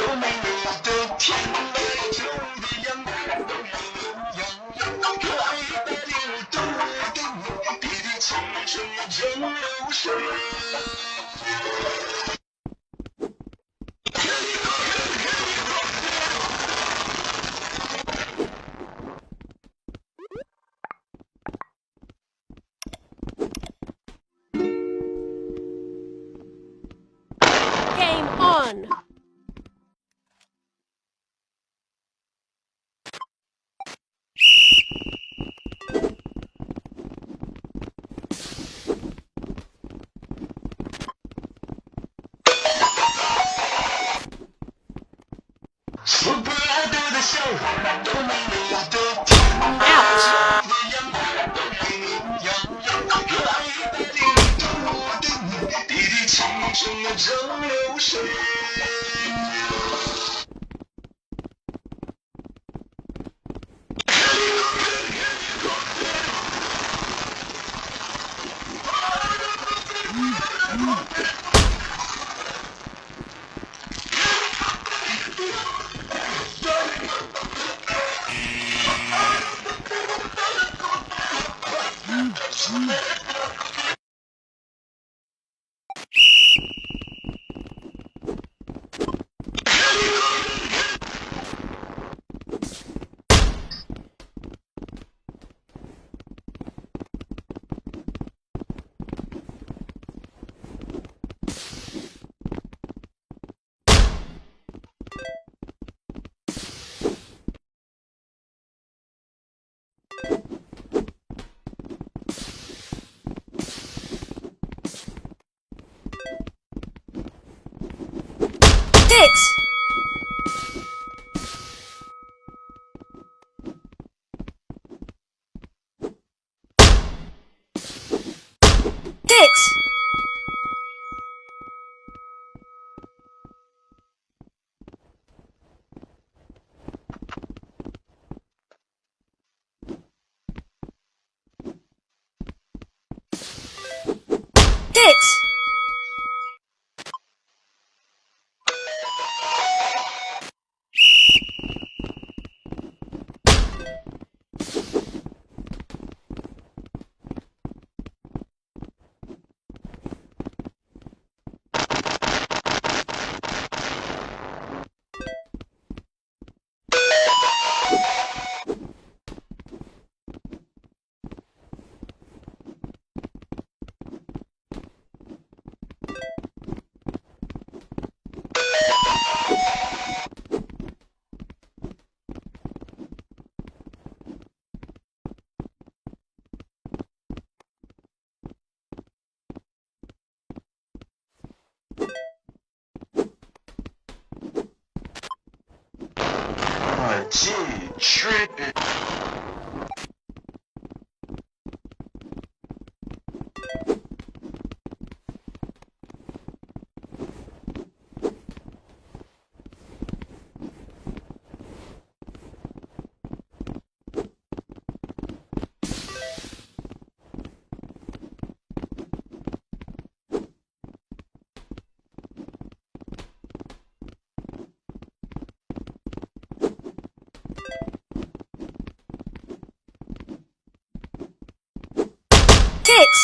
多美丽的天，白昼的阳光都有阳可爱的流动的你，滴滴青春正流水。Game on!说不来的笑，多美丽的天， Ouch! 的阳光都有可爱的流动的你，滴滴青春正流水。Hit! Hit! Hit! Gee, tripping. Hit!